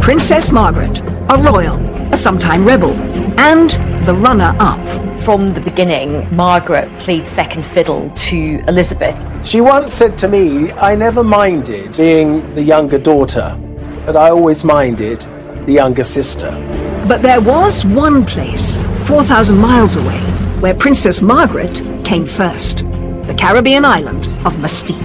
Princess Margaret, a royal, a sometime rebel, and the runner-up. From the beginning, Margaret played second fiddle to Elizabeth. She once said to me, I never minded being the younger daughter, but I always minded the younger sister. But there was one place, 4,000 miles away, where Princess Margaret came first. The Caribbean island of Mustique.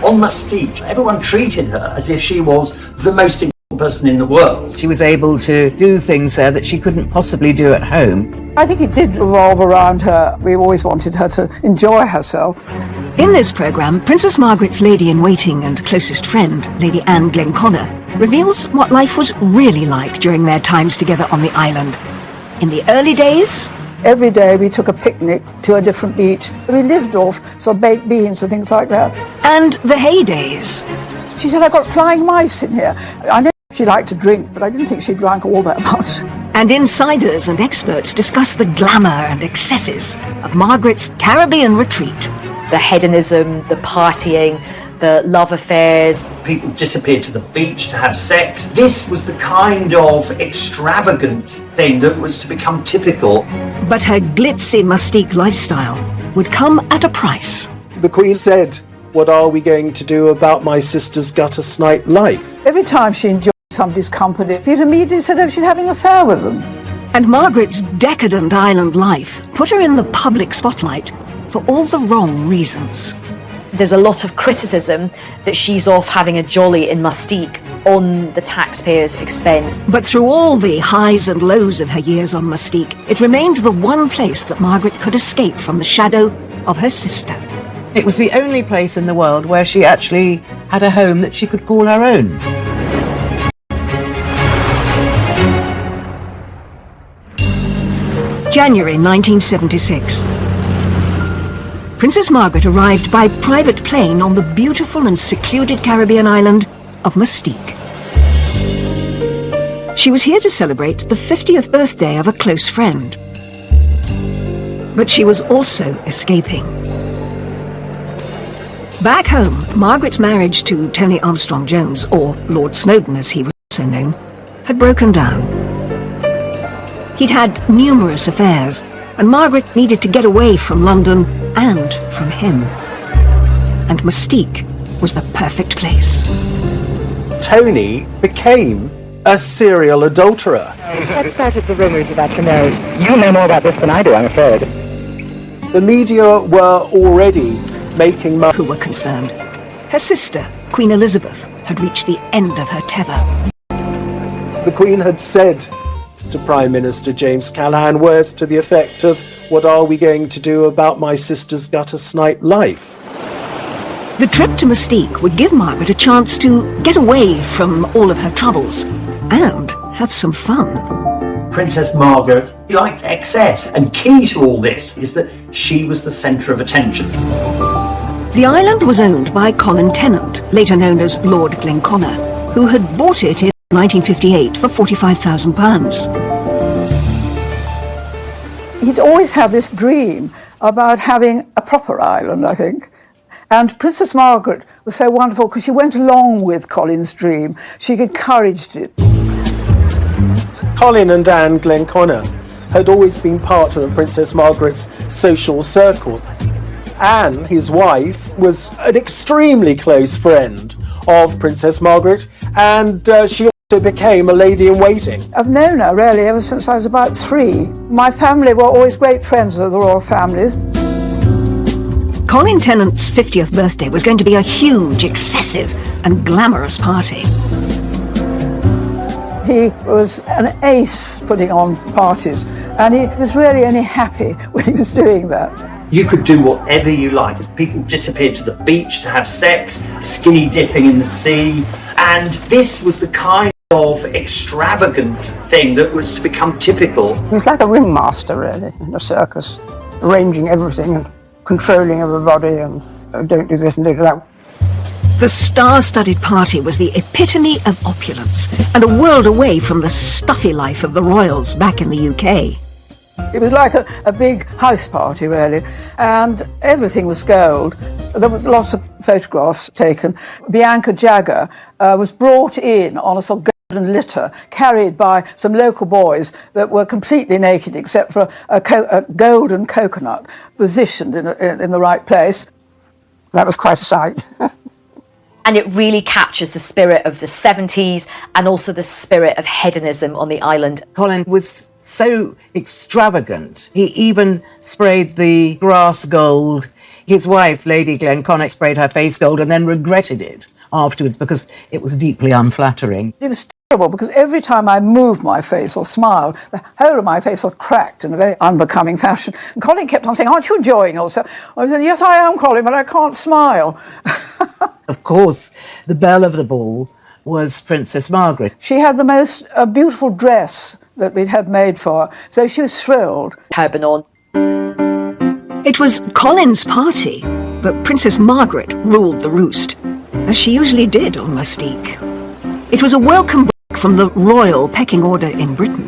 On Mustique, everyone treated her as if she was the most important person in the world. She was able to do things there that she couldn't possibly do at home. I think it did revolve around her. We always wanted her to enjoy herself. In this programme, Princess Margaret's lady-in-waiting and closest friend, Lady Anne Glenconnor, reveals what life was really like during their times together on the island. In the early days, every day we took a picnic to a different beach. We lived off sort of baked beans and things like that. And the heydays. She said, I've got flying mice in here. I know she liked to drink, but I didn't think she drank all that much. And insiders and experts discuss the glamour and excesses of Margaret's Caribbean retreat. The hedonism, the partying, the love affairs. People disappeared to the beach to have sex. This was the kind of extravagant thing that was to become typical. But her glitzy Mustique lifestyle would come at a price. The Queen said, what are we going to do about my sister's gutter snipe life? Every time she enjoyed somebody's company, Peter immediately said, oh, she's having an affair with them. And Margaret's decadent island life put her in the public spotlight for all the wrong reasons. There's a lot of criticism that she's off having a jolly in Mustique on the taxpayers' expense. But through all the highs and lows of her years on Mustique, it remained the one place that Margaret could escape from the shadow of her sister. It was the only place in the world where she actually had a home that she could call her own. January 1976. Princess Margaret arrived by private plane on the beautiful and secluded Caribbean island of Mustique. She was here to celebrate the 50th birthday of a close friend. But she was also escaping. Back home, Margaret's marriage to Tony Armstrong-Jones, or Lord Snowdon as he was also known, had broken down. He'd had numerous affairs, and Margaret needed to get away from London and from him. And Mustique was the perfect place. Tony became a serial adulterer. What started the rumours about your marriage? You know more about this than I do, I'm afraid. The media were already making who were concerned. Her sister, Queen Elizabeth, had reached the end of her tether. The Queen had said to Prime Minister James Callaghan words to the effect of, what are we going to do about my sister's gutter snipe life? The trip to Mustique would give Margaret a chance to get away from all of her troubles and have some fun. Princess Margaret liked excess, and key to all this is that she was the centre of attention. The island was owned by Colin Tennant, later known as Lord Glenconnor, who had bought it in 1958 for £45,000. He'd always had this dream about having a proper island, I think. And Princess Margaret was so wonderful because she went along with Colin's dream. She encouraged it. Colin and Anne Glenconnor had always been part of Princess Margaret's social circle. Anne, his wife, was an extremely close friend of Princess Margaret, and she also became a lady-in-waiting. I've known her, really, ever since I was about 3. My family were always great friends of the royal families. Colin Tennant's 50th birthday was going to be a huge, excessive and glamorous party. He was an ace putting on parties, and he was really only happy when he was doing that. You could do whatever you liked. People disappeared to the beach to have sex, skinny dipping in the sea, and this was the kind of extravagant thing that was to become typical. He was like a ringmaster, really, in a circus, arranging everything and controlling everybody and don't do this and do that. The star-studded party was the epitome of opulence and a world away from the stuffy life of the royals back in the UK. It was like a big house party, really, and everything was gold. There was lots of photographs taken. Bianca Jagger was brought in on a sort of and litter carried by some local boys that were completely naked except for a golden coconut positioned in the right place. That was quite a sight. And it really captures the spirit of the 70s and also the spirit of hedonism on the island. Colin was so extravagant. He even sprayed the grass gold. His wife, Lady Glenconnick, sprayed her face gold and then regretted it afterwards because it was deeply unflattering. It was terrible because every time I moved my face or smiled, the whole of my face was cracked in a very unbecoming fashion. And Colin kept on saying, "Aren't you enjoying yourself?" I said, "Yes, I am, Colin, but I can't smile." Of course, the belle of the ball was Princess Margaret. She had the most beautiful dress that we'd had made for her, so she was thrilled. Turban on. It was Colin's party, but Princess Margaret ruled the roost, as she usually did on Mustique. It was a welcome break from the royal pecking order in Britain.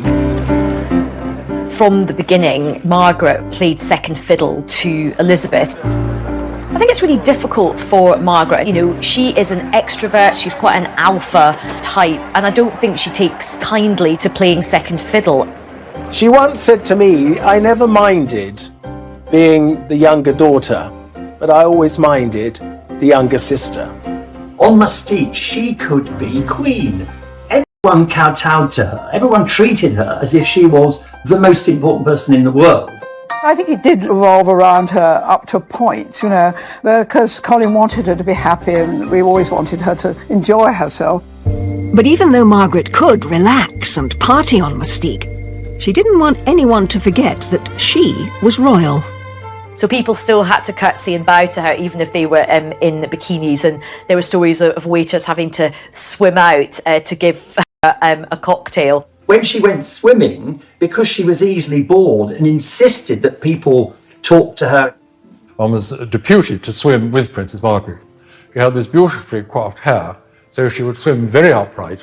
From the beginning, Margaret played second fiddle to Elizabeth. I think it's really difficult for Margaret. You know, she is an extrovert, she's quite an alpha type, and I don't think she takes kindly to playing second fiddle. She once said to me, "I never minded being the younger daughter, but I always minded the younger sister." On Mustique, she could be queen. Everyone kowtowed to her. Everyone treated her as if she was the most important person in the world. I think it did revolve around her up to a point, you know, because Colin wanted her to be happy and we always wanted her to enjoy herself. But even though Margaret could relax and party on Mustique, she didn't want anyone to forget that she was royal. So people still had to curtsy and bow to her, even if they were in bikinis. And there were stories of waiters having to swim out to give her a cocktail. When she went swimming, because she was easily bored and insisted that people talk to her. One was deputed to swim with Princess Margaret. She had this beautifully coiffed hair, so she would swim very upright,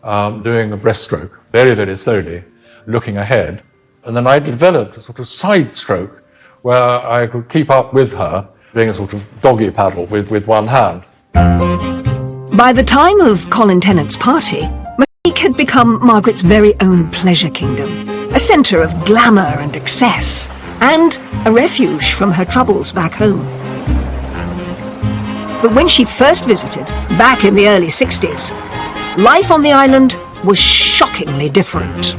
doing a breaststroke, very, very slowly, looking ahead. And then I developed a sort of side stroke where I could keep up with her, doing a sort of doggy paddle with one hand. By the time of Colin Tennant's party, Mustique had become Margaret's very own pleasure kingdom, a centre of glamour and excess, and a refuge from her troubles back home. But when she first visited, back in the early 60s, life on the island was shockingly different.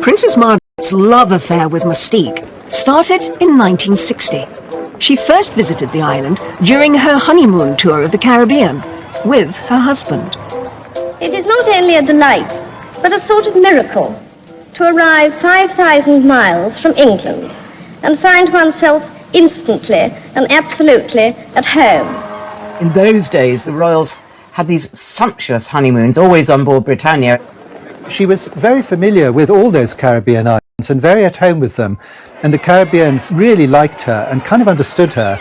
Princess Margaret's love affair with Mustique started in 1960. She first visited the island during her honeymoon tour of the Caribbean with her husband. It is not only a delight, but a sort of miracle to arrive 5,000 miles from England and find oneself instantly and absolutely at home. In those days, the royals had these sumptuous honeymoons, always on board Britannia. She was very familiar with all those Caribbean islands and very at home with them, and the Caribbeans really liked her and kind of understood her.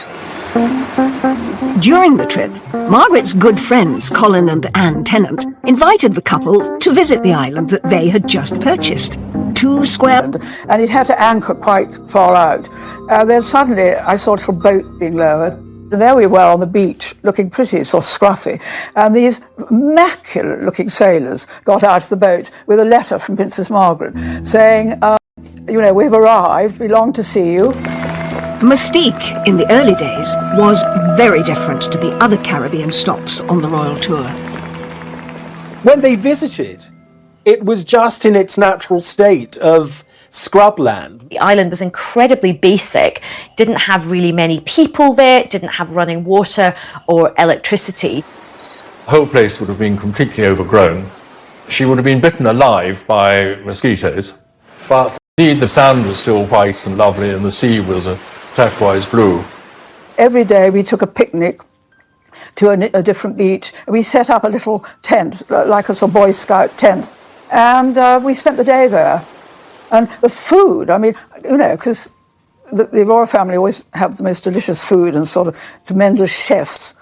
During the trip, Margaret's good friends Colin and Anne Tennant invited the couple to visit the island that they had just purchased. 2 square... And it had to anchor quite far out. Then suddenly I saw a little boat being lowered. And there we were on the beach, looking pretty sort of scruffy. And these immaculate-looking sailors got out of the boat with a letter from Princess Margaret saying, you know, we've arrived, we long to see you. Mustique, in the early days, was very different to the other Caribbean stops on the royal tour. When they visited, it was just in its natural state of scrubland. The island was incredibly basic, didn't have really many people there, didn't have running water or electricity. The whole place would have been completely overgrown. She would have been bitten alive by mosquitoes, but indeed the sand was still white and lovely and the sea was a turquoise blue. Every day we took a picnic to a different beach. We set up a little tent, like a sort of Boy Scout tent, and we spent the day there. And the food, I mean, you know, because the royal family always have the most delicious food and sort of tremendous chefs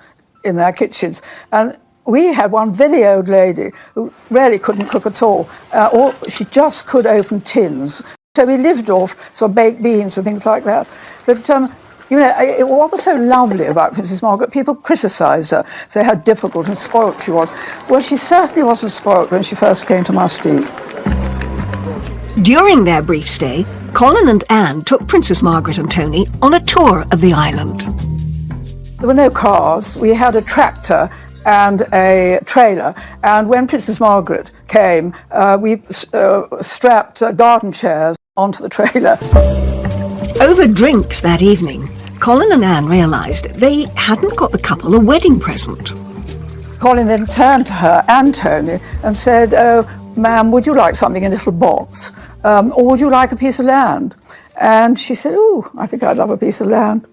in their kitchens. And we had one very old lady who really couldn't cook at all. Or she just could open tins. So we lived off sort of baked beans and things like that. But, what was so lovely about Princess Margaret, people criticised her, say how difficult and spoilt she was. Well, she certainly wasn't spoilt when she first came to Mustique. During their brief stay, Colin and Anne took Princess Margaret and Tony on a tour of the island. There were no cars. We had a tractor and a trailer. And when Princess Margaret came, we strapped garden chairs onto the trailer. Over drinks that evening, Colin and Anne realised they hadn't got the couple a wedding present. Colin then turned to her and Tony and said, "Oh, ma'am, would you like something in a little box? Or would you like a piece of land?" And she said, "Oh, I think I'd love a piece of land."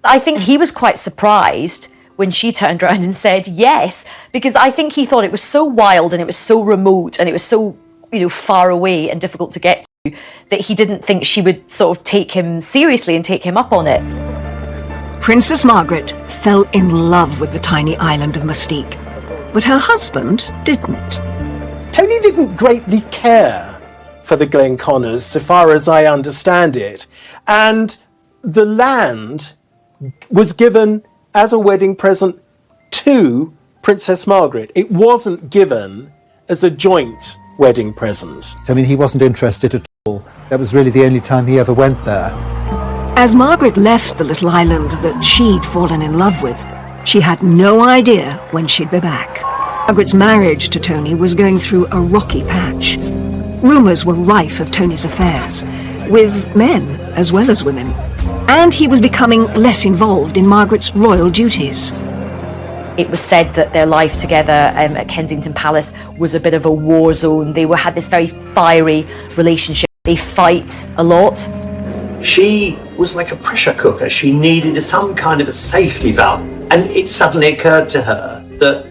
I think he was quite surprised when she turned around and said yes, because I think he thought it was so wild and it was so remote and it was so, far away and difficult to get to that he didn't think she would sort of take him seriously and take him up on it. Princess Margaret fell in love with the tiny island of Mustique, but her husband didn't. Tony didn't greatly care for the Glenconners, so far as I understand it, and the land was given as a wedding present to Princess Margaret. It wasn't given as a joint wedding present. I mean, he wasn't interested at all. That was really the only time he ever went there. As Margaret left the little island that she'd fallen in love with, she had no idea when she'd be back. Margaret's marriage to Tony was going through a rocky patch. Rumours were rife of Tony's affairs, with men as well as women, and he was becoming less involved in Margaret's royal duties. It was said that their life together at Kensington Palace was a bit of a war zone. They had this very fiery relationship. They fight a lot. She was like a pressure cooker. She needed some kind of a safety valve. And it suddenly occurred to her that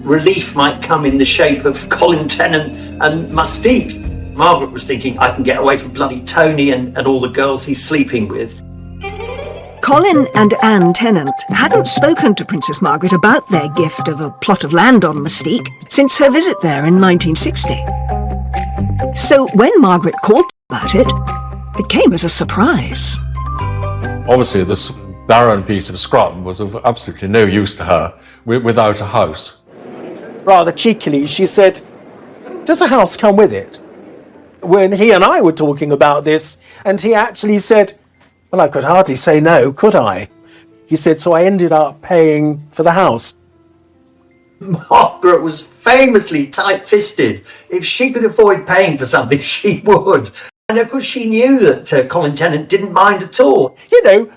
relief might come in the shape of Colin Tennant and Mustique. Margaret was thinking, I can get away from bloody Tony and all the girls he's sleeping with. Colin and Anne Tennant hadn't spoken to Princess Margaret about their gift of a plot of land on Mustique since her visit there in 1960. So when Margaret called about it, it came as a surprise. Obviously, this barren piece of scrum was of absolutely no use to her without a house. Rather cheekily, she said, "Does a house come with it?" When he and I were talking about this, and he actually said, "Well, I could hardly say no, could I?" He said, "So I ended up paying for the house." Margaret was famously tight-fisted. If she could avoid paying for something, she would. And of course she knew that Colin Tennant didn't mind at all.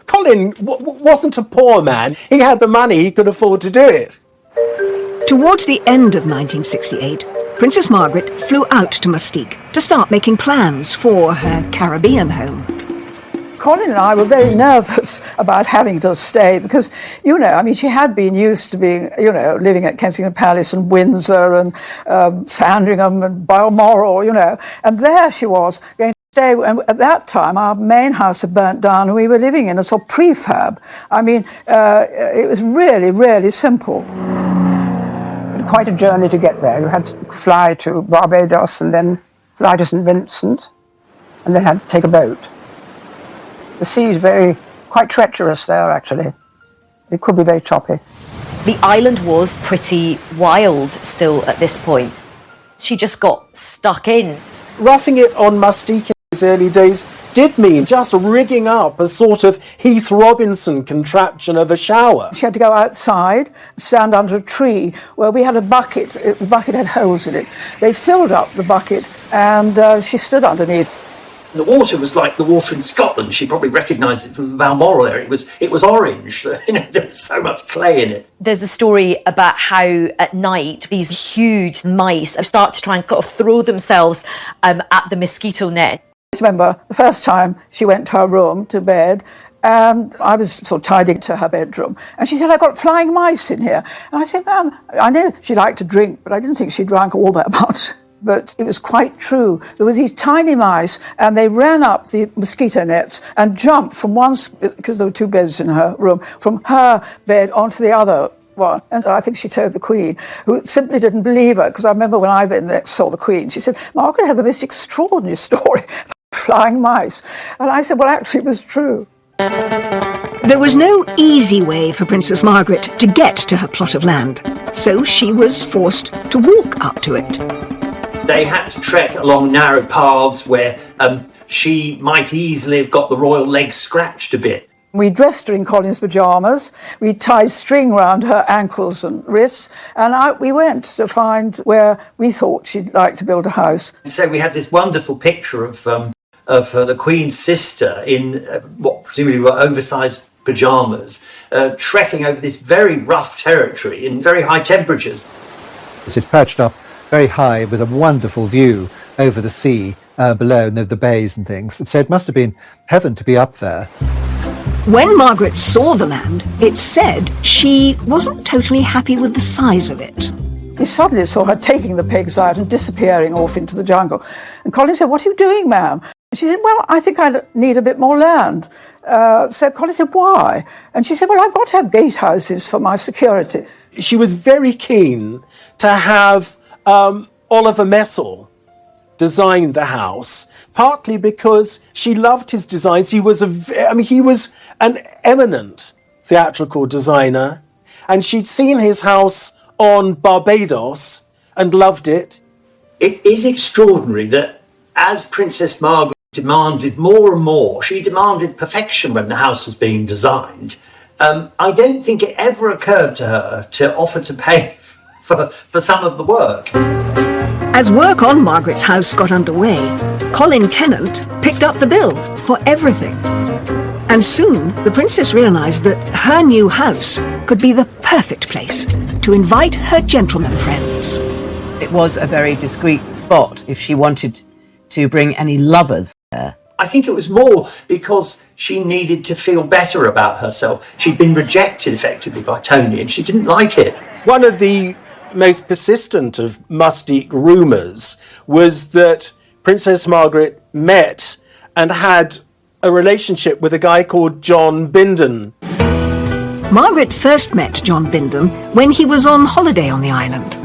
Colin wasn't a poor man. He had the money, he could afford to do it. Towards the end of 1968, Princess Margaret flew out to Mustique to start making plans for her Caribbean home. Colin and I were very nervous about having to stay because, she had been used to being, living at Kensington Palace and Windsor and Sandringham and Balmoral, and there she was going to stay. And at that time, our main house had burnt down and we were living in a sort of prefab. It was really, really simple. Quite a journey to get there. You had to fly to Barbados and then fly to St. Vincent and then had to take a boat. The sea is quite treacherous there, actually. It could be very choppy. The island was pretty wild still at this point. She just got stuck in. Roughing it on Mustique in those early days did mean just rigging up a sort of Heath Robinson contraption of a shower. She had to go outside, stand under a tree where we had a bucket. The bucket had holes in it. They filled up the bucket and she stood underneath. The water was like the water in Scotland. She probably recognised it from the Balmoral area. It was orange. There was so much clay in it. There's a story about how at night these huge mice start to try and sort of throw themselves at the mosquito net. I remember the first time she went to her room to bed and I was sort of tidying to her bedroom and she said, "I've got flying mice in here." And I said, "Ma'am, I know she liked to drink, but I didn't think she drank all that much." But it was quite true. There were these tiny mice and they ran up the mosquito nets and jumped from because there were two beds in her room, from her bed onto the other one. And I think she told the Queen, who simply didn't believe her, because I remember when I then next saw the Queen, she said, "Margaret had the most extraordinary story." flying mice. And I said, well, actually, it was true. There was no easy way for Princess Margaret to get to her plot of land, so she was forced to walk up to it. They had to trek along narrow paths where she might easily have got the royal legs scratched a bit. We dressed her in Colin's pyjamas, we tied string round her ankles and wrists, and out we went to find where we thought she'd like to build a house. So we had this wonderful picture of the Queen's sister in what presumably were oversized pyjamas, trekking over this very rough territory in very high temperatures. It's perched up very high with a wonderful view over the sea below, and the bays and things. So it must have been heaven to be up there. When Margaret saw the land, it said she wasn't totally happy with the size of it. We suddenly saw her taking the pigs out and disappearing off into the jungle. And Colin said, what are you doing, ma'am? And she said, well, I think I need a bit more land. So Colin said, why? And she said, well, I've got to have gatehouses for my security. She was very keen to have Oliver Messel design the house, partly because she loved his designs. He was an eminent theatrical designer, and she'd seen his house on Barbados and loved it. It is extraordinary that as Princess Margaret demanded more and more, she demanded perfection when the house was being designed. I don't think it ever occurred to her to offer to pay for some of the work. As work on Margaret's house got underway, Colin Tennant picked up the bill for everything. And soon the princess realised that her new house could be the perfect place to invite her gentleman friends. It was a very discreet spot if she wanted to bring any lovers there. I think it was more because she needed to feel better about herself. She'd been rejected effectively by Tony and she didn't like it. One of the most persistent of Mustique rumours was that Princess Margaret met and had a relationship with a guy called John Bindon. Margaret first met John Bindon when he was on holiday on the island.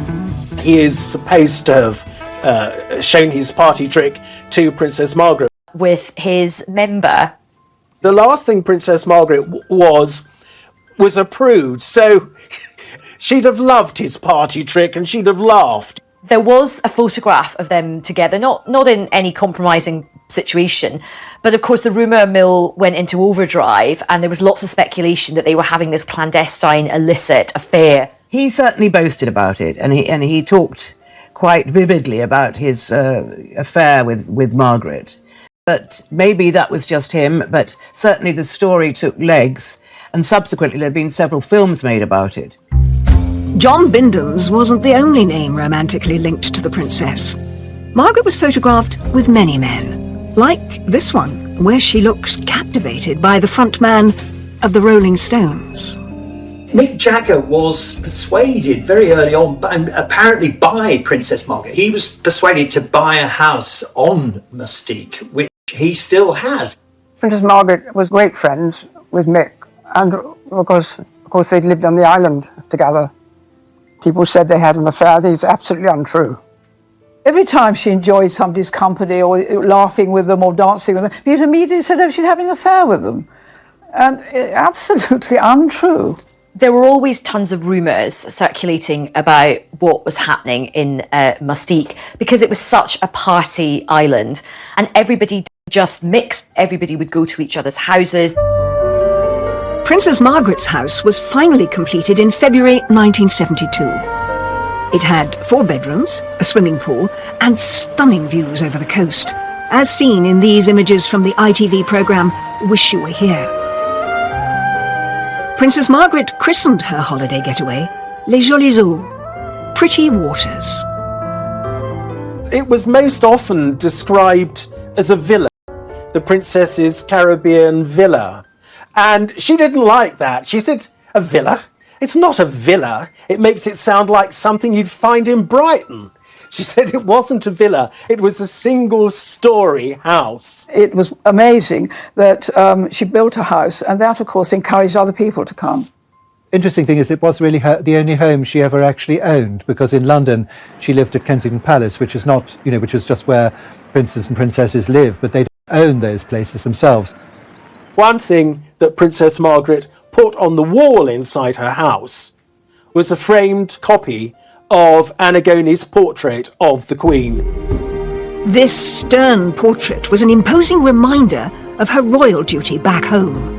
He is supposed to have shown his party trick to Princess Margaret. With his member. The last thing Princess Margaret was a prude, so she'd have loved his party trick and she'd have laughed. There was a photograph of them together, not in any compromising situation, but of course the rumour mill went into overdrive and there was lots of speculation that they were having this clandestine, illicit affair. He certainly boasted about it, and he talked quite vividly about his affair with Margaret. But maybe that was just him, but certainly the story took legs, and subsequently there have been several films made about it. John Bindon's wasn't the only name romantically linked to the princess. Margaret was photographed with many men, like this one, where she looks captivated by the front man of the Rolling Stones. Mick Jagger was persuaded very early on, and apparently by Princess Margaret. He was persuaded to buy a house on Mustique, which he still has. Princess Margaret was great friends with Mick, and of course they'd lived on the island together. People said they had an affair. It's absolutely untrue. Every time she enjoyed somebody's company or laughing with them or dancing with them, you'd immediately said, oh, she's having an affair with them. And absolutely untrue. There were always tons of rumours circulating about what was happening in Mustique because it was such a party island and everybody just mixed. Everybody would go to each other's houses. Princess Margaret's house was finally completed in February 1972. It had 4 bedrooms, a swimming pool, and stunning views over the coast, as seen in these images from the ITV programme Wish You Were Here. Princess Margaret christened her holiday getaway Les Jolies Eaux, Pretty Waters. It was most often described as a villa, the princess's Caribbean villa. And she didn't like that. She said, a villa? It's not a villa. It makes it sound like something you'd find in Brighton. She said it wasn't a villa. It was a single-storey house. It was amazing that she built a house, and that, of course, encouraged other people to come. Interesting thing is it was really the only home she ever actually owned, because in London she lived at Kensington Palace, which is not, which is just where princes and princesses live, but they own those places themselves. One thing that Princess Margaret put on the wall inside her house was a framed copy of Antigone's portrait of the Queen. This stern portrait was an imposing reminder of her royal duty back home.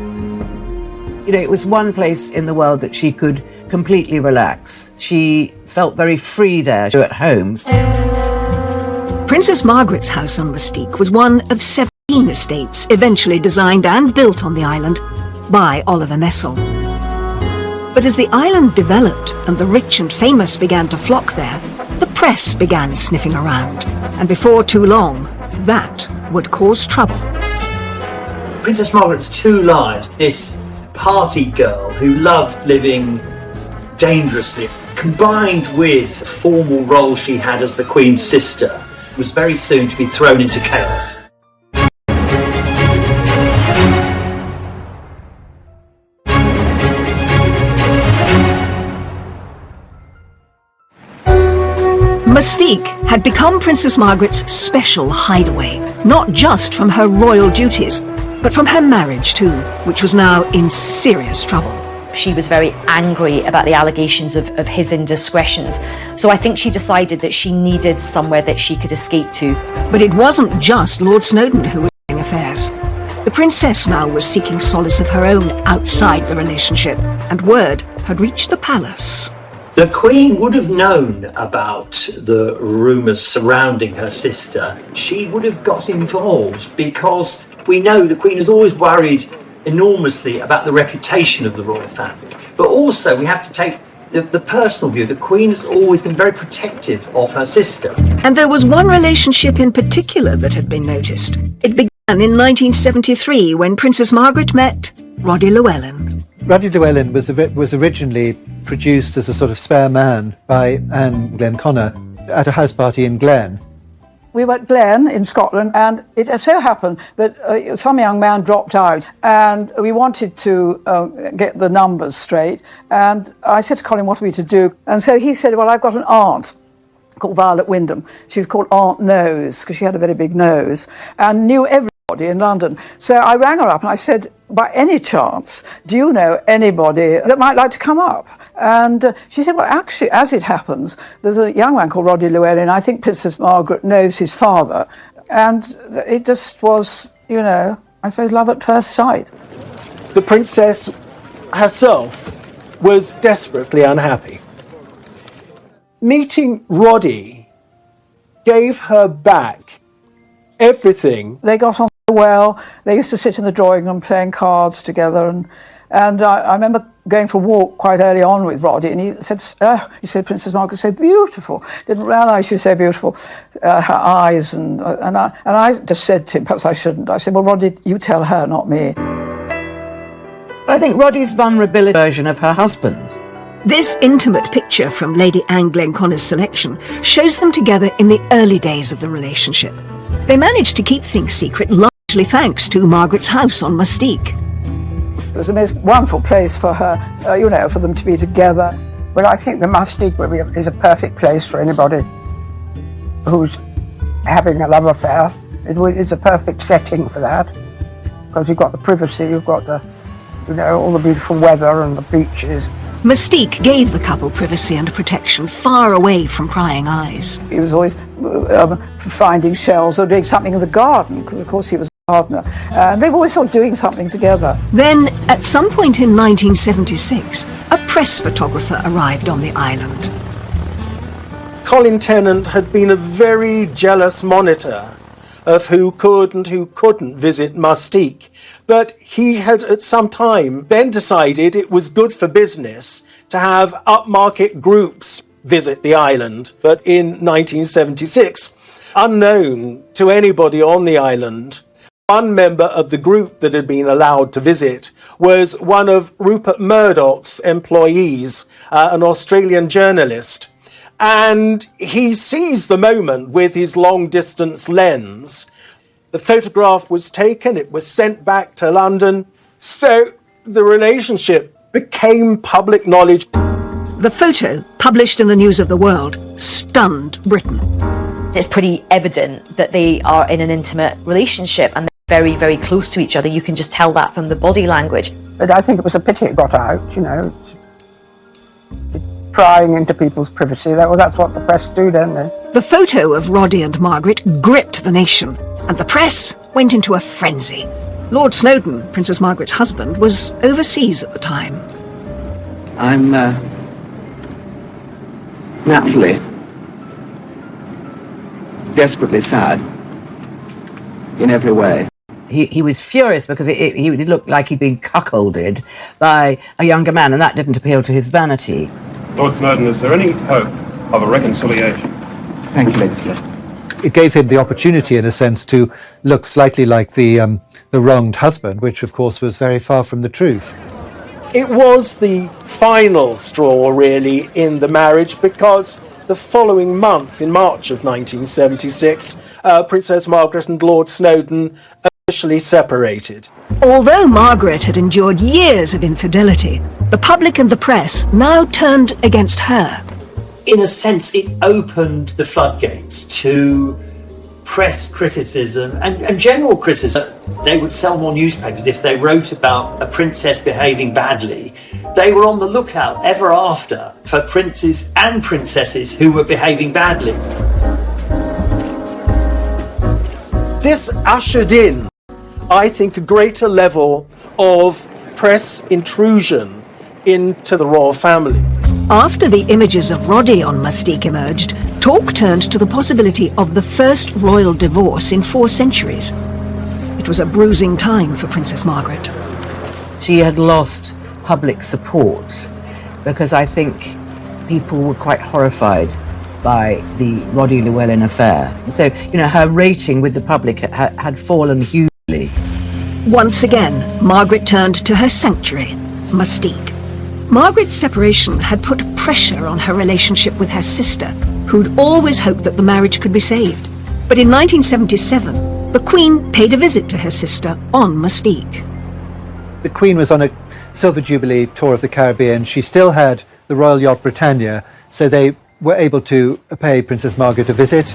You know, it was one place in the world that she could completely relax. She felt very free there at home. Princess Margaret's house on Mystique was one of 17 estates eventually designed and built on the island by Oliver Messel. But as the island developed and the rich and famous began to flock there, the press began sniffing around. And before too long, that would cause trouble. Princess Margaret's two lives, this party girl who loved living dangerously, combined with the formal role she had as the Queen's sister, was very soon to be thrown into chaos. Mystique had become Princess Margaret's special hideaway, not just from her royal duties, but from her marriage too, which was now in serious trouble. She was very angry about the allegations of his indiscretions, so I think she decided that she needed somewhere that she could escape to. But it wasn't just Lord Snowdon who was doing affairs. The princess now was seeking solace of her own outside the relationship, and word had reached the palace. The Queen would have known about the rumours surrounding her sister. She would have got involved because we know the Queen has always worried enormously about the reputation of the royal family. But also we have to take the personal view. The Queen has always been very protective of her sister. And there was one relationship in particular that had been noticed. It began in 1973 when Princess Margaret met Roddy Llewellyn. Roddy Llewellyn was originally produced as a sort of spare man by Anne Glenconner at a house party in Glen. We were at Glen in Scotland, and it so happened that some young man dropped out, and we wanted to get the numbers straight. And I said to Colin, what are we to do? And so he said, well, I've got an aunt called Violet Wyndham. She was called Aunt Nose because she had a very big nose and knew everybody in London. So I rang her up and I said, by any chance, do you know anybody that might like to come up? And she said, well, actually, as it happens, there's a young man called Roddy Llewellyn. I think Princess Margaret knows his father. And it just was, you know, I suppose love at first sight. The princess herself was desperately unhappy. Meeting Roddy gave her back everything. They got on well. They used to sit in the drawing room playing cards together, and I remember going for a walk quite early on with Roddy, and he said, Princess Margaret's so beautiful. Didn't realise she was so beautiful. Her eyes, and I just said to him, perhaps I shouldn't. I said, well, Roddy, you tell her, not me. I think Roddy's vulnerability version of her husband. This intimate picture from Lady Anne Glenconner's selection shows them together in the early days of the relationship. They managed to keep things secret largely thanks to Margaret's house on Mystique. It was the most wonderful place for her, for them to be together. Well, I think the Mystique is a perfect place for anybody who's having a love affair. It's a perfect setting for that, because you've got the privacy, you've got the, all the beautiful weather and the beaches. Mystique gave the couple privacy and protection far away from prying eyes. He was always finding shells or doing something in the garden, because of course he was a gardener. They were always sort of doing something together. Then, at some point in 1976, a press photographer arrived on the island. Colin Tennant had been a very jealous monitor of who could and who couldn't visit Mystique. But he had at some time then decided it was good for business to have upmarket groups visit the island. But in 1976, unknown to anybody on the island, one member of the group that had been allowed to visit was one of Rupert Murdoch's employees, an Australian journalist. And he seized the moment with his long-distance lens. The photograph was taken, it was sent back to London, so the relationship became public knowledge. The photo, published in the News of the World, stunned Britain. It's pretty evident that they are in an intimate relationship, and very, very close to each other. You can just tell that from the body language. But I think it was a pity it got out, you know. Prying into people's privacy. That's what the press do, don't they? The photo of Roddy and Margaret gripped the nation, and the press went into a frenzy. Lord Snowdon, Princess Margaret's husband, was overseas at the time. I'm naturally desperately sad in every way. He was furious because he looked like he'd been cuckolded by a younger man, and that didn't appeal to his vanity. Lord Snowdon, is there any hope of a reconciliation? Thank you, Lady Smith. It gave him the opportunity, in a sense, to look slightly like the wronged husband, which, of course, was very far from the truth. It was the final straw, really, in the marriage, because the following month, in March of 1976, Princess Margaret and Lord Snowdon officially separated. Although Margaret had endured years of infidelity, the public and the press now turned against her. In a sense, it opened the floodgates to press criticism and general criticism. They would sell more newspapers if they wrote about a princess behaving badly. They were on the lookout ever after for princes and princesses who were behaving badly. This ushered in, I think, a greater level of press intrusion into the royal family. After the images of Roddy on Mustique emerged, talk turned to the possibility of the first royal divorce in 4 centuries. It was a bruising time for Princess Margaret. She had lost public support because I think people were quite horrified by the Roddy Llewellyn affair. So, you know, her rating with the public had fallen hugely. Once again, Margaret turned to her sanctuary, Mustique. Margaret's separation had put pressure on her relationship with her sister, who'd always hoped that the marriage could be saved. But in 1977, the Queen paid a visit to her sister on Mustique. The Queen was on a Silver Jubilee tour of the Caribbean. She still had the Royal Yacht Britannia, so they were able to pay Princess Margaret a visit.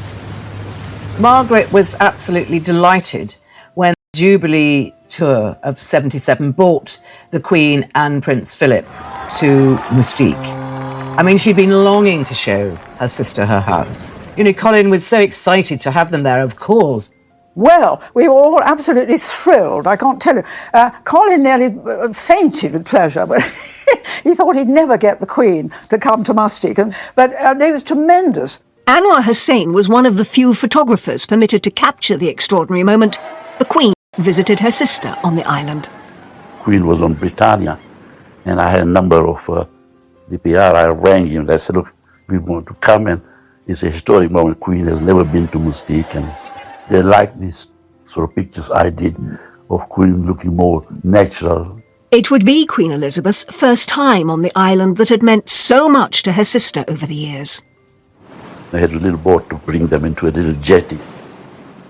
Margaret was absolutely delighted when the Jubilee tour of 77 brought the Queen and Prince Philip to Mustique. I mean, she'd been longing to show her sister her house. You know, Colin was so excited to have them there, of course. Well, we were all absolutely thrilled, I can't tell you. Colin nearly fainted with pleasure, but he thought he'd never get the Queen to come to Mustique, but it was tremendous. Anwar Hussain was one of the few photographers permitted to capture the extraordinary moment. The Queen visited her sister on the island. Queen was on Britannia, and I had a number of the PR. I rang him and I said, look, we want to come, and it's a historic moment. Queen has never been to Mustique, and they like these sort of pictures I did of Queen looking more natural. It would be Queen Elizabeth's first time on the island that had meant so much to her sister over the years. They had a little boat to bring them into a little jetty.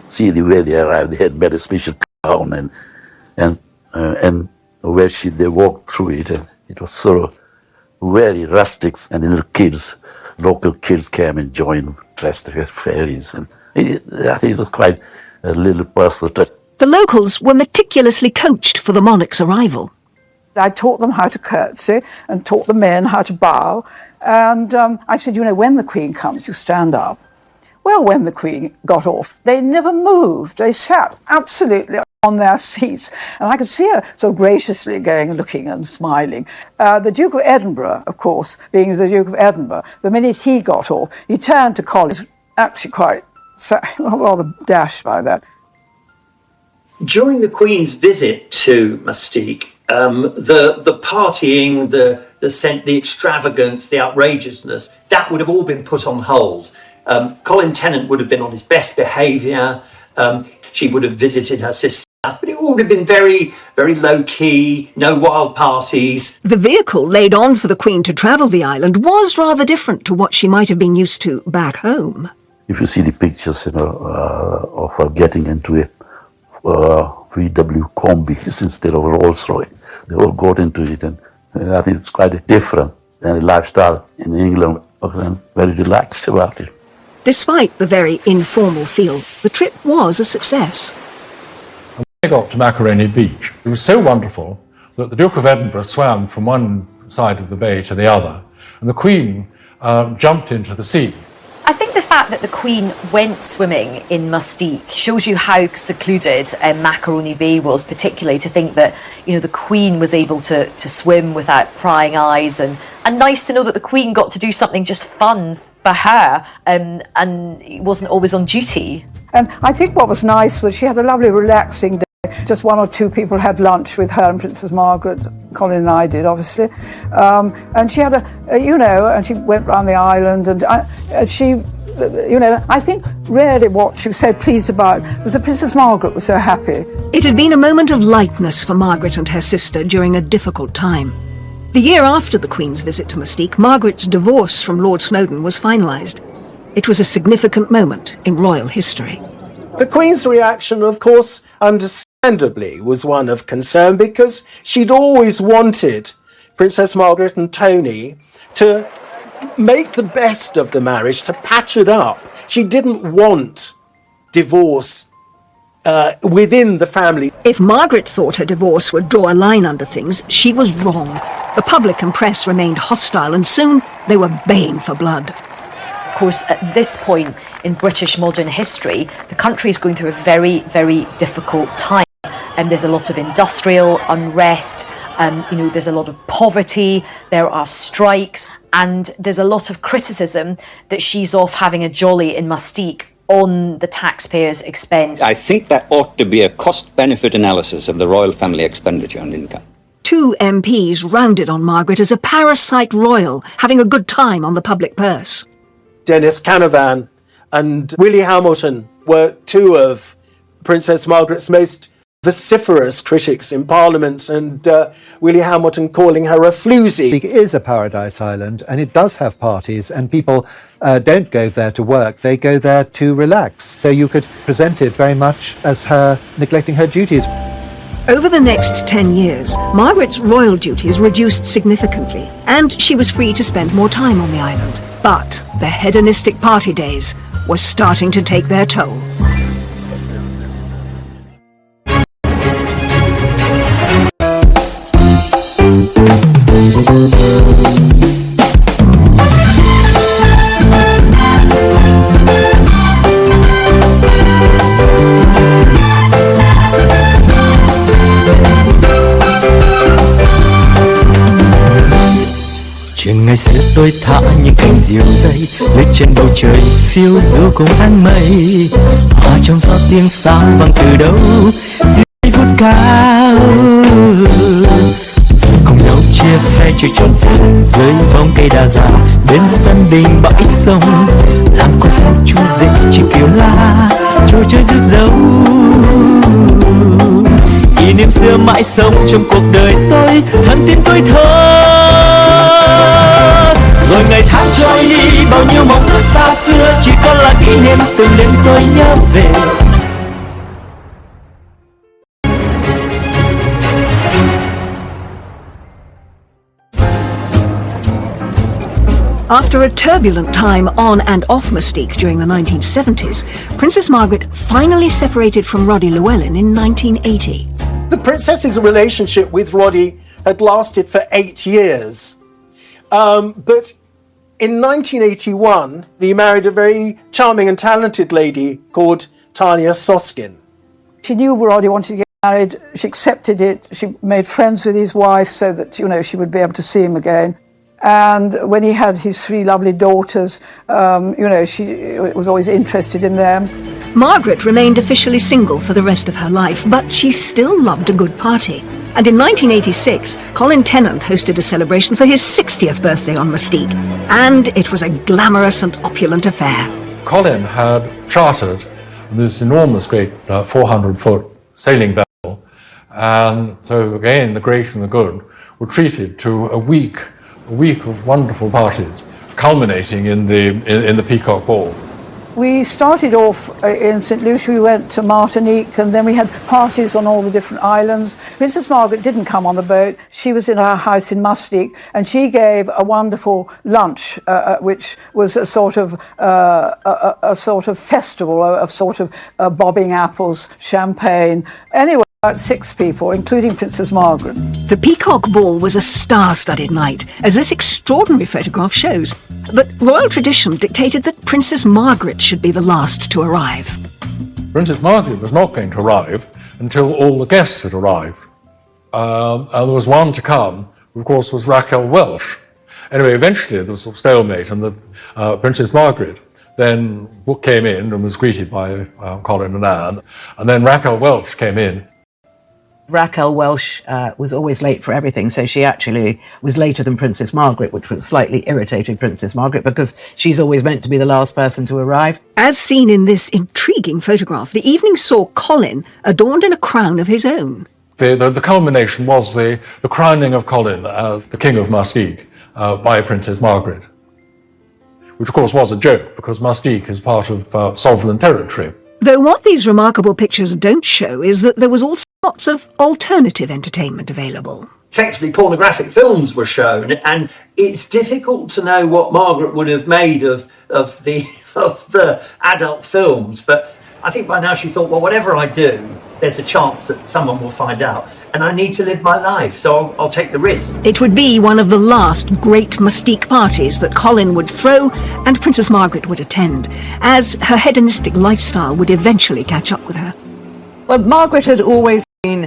See the way they arrived, they had made a special town, and where they walked through it, and it was sort of very rustic, and the little kids, local kids came and joined, dressed as fairies, and I think it was quite a little personal touch. The locals were meticulously coached for the monarch's arrival. I taught them how to curtsy and taught the men how to bow. And I said, you know, when the Queen comes, you stand up. Well, when the Queen got off, they never moved. They sat absolutely on their seats. And I could see her so graciously going, looking and smiling. The Duke of Edinburgh, of course, being the Duke of Edinburgh, the minute he got off, he turned to Colin, actually quite rather dashed by that. During the Queen's visit to Mustique, the partying, the extravagance, the outrageousness, that would have all been put on hold. Colin Tennant would have been on his best behaviour. She would have visited her sister, but it all would have been very, very low-key, no wild parties. The vehicle laid on for the Queen to travel the island was rather different to what she might have been used to back home. If you see the pictures, of her getting into a VW Combis instead of a Rolls Royce, they all got into it, and I think it's quite different than the lifestyle in England. I'm very relaxed about it. Despite the very informal feel, the trip was a success. they got to Macaroni Beach, it was so wonderful that the Duke of Edinburgh swam from one side of the bay to the other, and the Queen jumped into the sea. I think the fact that the Queen went swimming in Mustique shows you how secluded Macaroni Bay was, particularly to think that, you know, the Queen was able to swim without prying eyes, and nice to know that the Queen got to do something just fun for her and wasn't always on duty. And I think what was nice was she had a lovely relaxing day. Just one or two people had lunch with her and Princess Margaret. Colin and I did, obviously. And she had and she went round the island, and she, I think really what she was so pleased about was that Princess Margaret was so happy. It had been a moment of lightness for Margaret and her sister during a difficult time. The year after the Queen's visit to Mustique, Margaret's divorce from Lord Snowdon was finalised. It was a significant moment in royal history. The Queen's reaction, of course, understandably, was one of concern, because she'd always wanted Princess Margaret and Tony to make the best of the marriage, to patch it up. She didn't want divorce within the family. If Margaret thought her divorce would draw a line under things, she was wrong. The public and press remained hostile, and soon they were baying for blood. Of course, at this point in British modern history, the country is going through a very, very difficult time. And there's a lot of industrial unrest, there's a lot of poverty, there are strikes, and there's a lot of criticism that she's off having a jolly in Mustique on the taxpayers' expense. I think there ought to be a cost-benefit analysis of the royal family expenditure on income. 2 MPs rounded on Margaret as a parasite royal, having a good time on the public purse. Dennis Canavan and Willie Hamilton were 2 of Princess Margaret's most vociferous critics in Parliament, and Willie Hamilton calling her a floozy. It is a paradise island, and it does have parties, and people don't go there to work, they go there to relax. So you could present it very much as her neglecting her duties. Over the next 10 years, Margaret's royal duties reduced significantly, and she was free to spend more time on the island. But the hedonistic party days were starting to take their toll. Chuyện ngày xưa tôi thả những cành diều dây lướt trên bầu trời phiêu du cùng áng mây, hòa trong gió tiếng sao vang từ đâu giây phút cao, cùng nhau chia phe chơi tròn rừng dưới bóng cây đa già bên sân đình bãi sông, làm con sông chu dịch chỉ kiều la trò chơi rực rỡ. Kỷ niệm xưa mãi sống trong cuộc đời tôi, hằng tin tôi thơ. Rồi ngày tháng trôi đi, bao nhiêu mong ước xa xưa chỉ còn là kỷ niệm từng đêm tôi nhớ về. After a turbulent time on and off Mustique during the 1970s, Princess Margaret finally separated from Roddy Llewellyn in 1980. The princess's relationship with Roddy had lasted for 8 years. But in 1981, he married a very charming and talented lady called Tanya Soskin. She knew Roddy wanted to get married. She accepted it. She made friends with his wife so that, she would be able to see him again. And when he had his 3 lovely daughters, she was always interested in them. Margaret remained officially single for the rest of her life, but she still loved a good party. And in 1986, Colin Tennant hosted a celebration for his 60th birthday on Mustique. And it was a glamorous and opulent affair. Colin had chartered this enormous great 400-foot sailing vessel, and so again the great and the good were treated to a week of wonderful parties, culminating in the Peacock Ball. We started off in St. Lucia, we went to Martinique, and then we had parties on all the different islands. Princess Margaret didn't come on the boat. She was in her house in Mustique, and she gave a wonderful lunch, which was a sort of festival, of bobbing apples, champagne. Anyway, About 6 people, including Princess Margaret. The Peacock Ball was a star-studded night, as this extraordinary photograph shows. But royal tradition dictated that Princess Margaret should be the last to arrive. Princess Margaret was not going to arrive until all the guests had arrived. And there was one to come, who of course was Raquel Welch. Anyway, eventually there was a stalemate, and the Princess Margaret then came in and was greeted by Colin and Anne. And then Raquel Welch came in. Raquel Welch was always late for everything, so she actually was later than Princess Margaret, which was slightly irritating Princess Margaret because she's always meant to be the last person to arrive. As seen in this intriguing photograph, the evening saw Colin adorned in a crown of his own. The culmination was the crowning of Colin as the King of Mustique by Princess Margaret, which of course was a joke because Mustique is part of sovereign territory. Though what these remarkable pictures don't show is that there was also lots of alternative entertainment available. Effectively, pornographic films were shown, and it's difficult to know what Margaret would have made of the adult films. But I think by now she thought, well, whatever I do, there's a chance that someone will find out, and I need to live my life, so I'll take the risk. It would be one of the last great Mustique parties that Colin would throw and Princess Margaret would attend, as her hedonistic lifestyle would eventually catch up with her. Well, Margaret had always been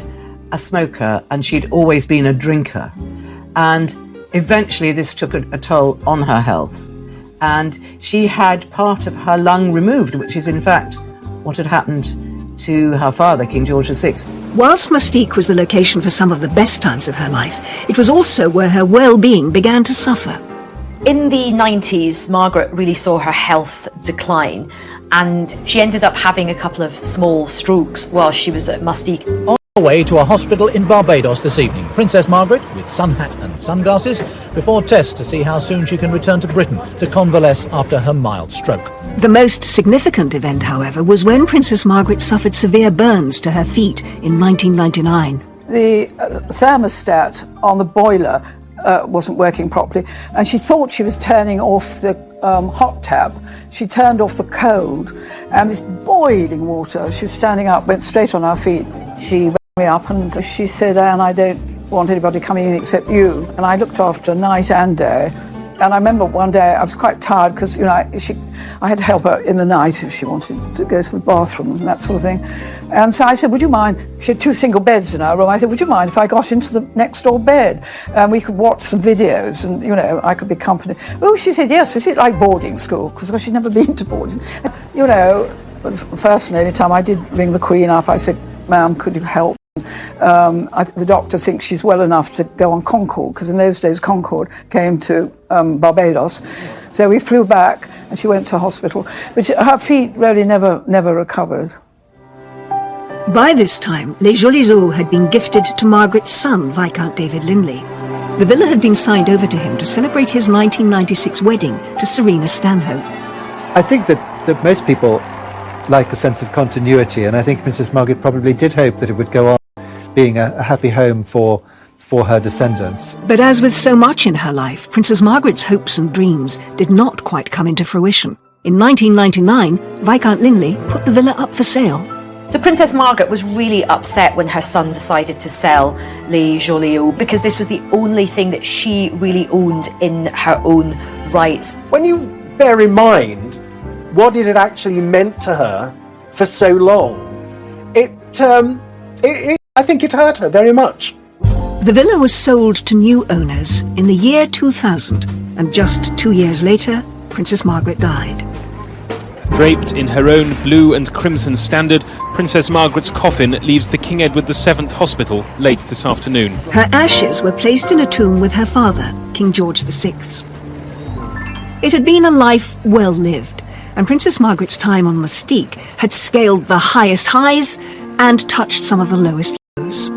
a smoker and she'd always been a drinker. And eventually this took a toll on her health. And she had part of her lung removed, which is in fact what had happened to her father, King George VI. Whilst Mustique was the location for some of the best times of her life, it was also where her well-being began to suffer. In the 90s, Margaret really saw her health decline, and she ended up having a couple of small strokes while she was at Mustique. On her way to a hospital in Barbados this evening, Princess Margaret, with sun hat and sunglasses, before tests to see how soon she can return to Britain to convalesce after her mild stroke. The most significant event, however, was when Princess Margaret suffered severe burns to her feet in 1999. The thermostat on the boiler wasn't working properly, and she thought she was turning off the hot tap. She turned off the cold, and this boiling water, she was standing up, went straight on her feet. She woke me up and she said, Anne, I don't want anybody coming in except you. And I looked after her night and day. And I remember one day I was quite tired because, you know, I had to help her in the night if she wanted to go to the bathroom and that sort of thing. And so I said, would you mind? She had 2 single beds in her room. I said, would you mind if I got into the next door bed and we could watch some videos and, you know, I could be company. Oh, she said, yes, is it like boarding school? Because she'd never been to boarding. You know, the first and only time I did ring the Queen up, I said, ma'am, could you help? The doctor thinks she's well enough to go on Concorde, because in those days Concorde came to Barbados. So we flew back and she went to hospital. But her feet really never recovered. By this time, Les Jolies Eaux had been gifted to Margaret's son, Viscount David Linley. The villa had been signed over to him to celebrate his 1996 wedding to Serena Stanhope. I think that most people like a sense of continuity, and I think Princess Margaret probably did hope that it would go on being a happy home for her descendants. But as with so much in her life, Princess Margaret's hopes and dreams did not quite come into fruition. In 1999, Viscount Linley put the villa up for sale. So Princess Margaret was really upset when her son decided to sell Les Jolies Eaux, because this was the only thing that she really owned in her own right. When you bear in mind what it had actually meant to her for so long, I think it hurt her very much. The villa was sold to new owners in the year 2000, and just 2 years later, Princess Margaret died. Draped in her own blue and crimson standard, Princess Margaret's coffin leaves the King Edward VII Hospital late this afternoon. Her ashes were placed in a tomb with her father, King George VI. It had been a life well lived, and Princess Margaret's time on Mustique had scaled the highest highs and touched some of the lowest lows.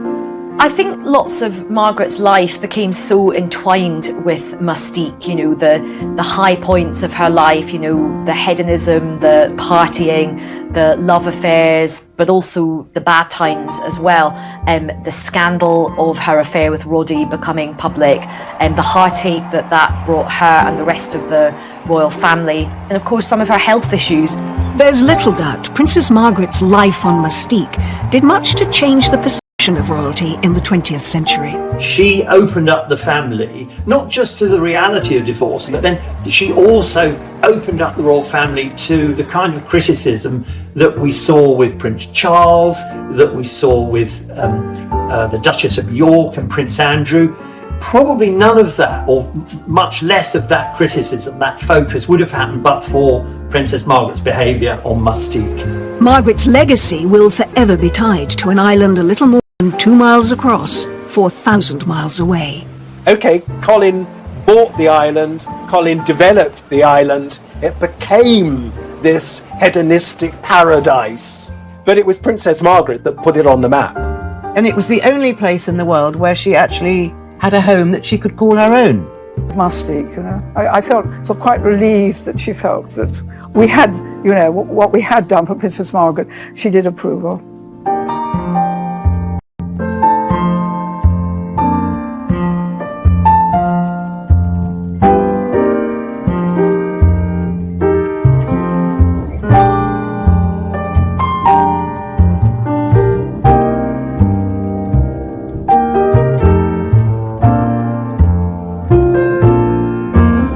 I think lots of Margaret's life became so entwined with Mustique, you know, the high points of her life, you know, the hedonism, the partying, the love affairs, but also the bad times as well. The scandal of her affair with Roddy becoming public, and the heartache that brought her and the rest of the royal family, and of course some of her health issues. There's little doubt Princess Margaret's life on Mustique did much to change the perception definition of royalty in the 20th century. She opened up the family, not just to the reality of divorce, but then she also opened up the royal family to the kind of criticism that we saw with Prince Charles, that we saw with the Duchess of York and Prince Andrew. Probably none of that, or much less of that criticism, that focus, would have happened but for Princess Margaret's behaviour on Mustique. Margaret's legacy will forever be tied to an island a little more than 2 miles across, 4,000 miles away. Okay, Colin bought the island, Colin developed the island, it became this hedonistic paradise. But it was Princess Margaret that put it on the map. And it was the only place in the world where she actually had a home that she could call her own. Mustique, you know. I felt so quite relieved that she felt that we had, you know, what we had done for Princess Margaret, she did approve of.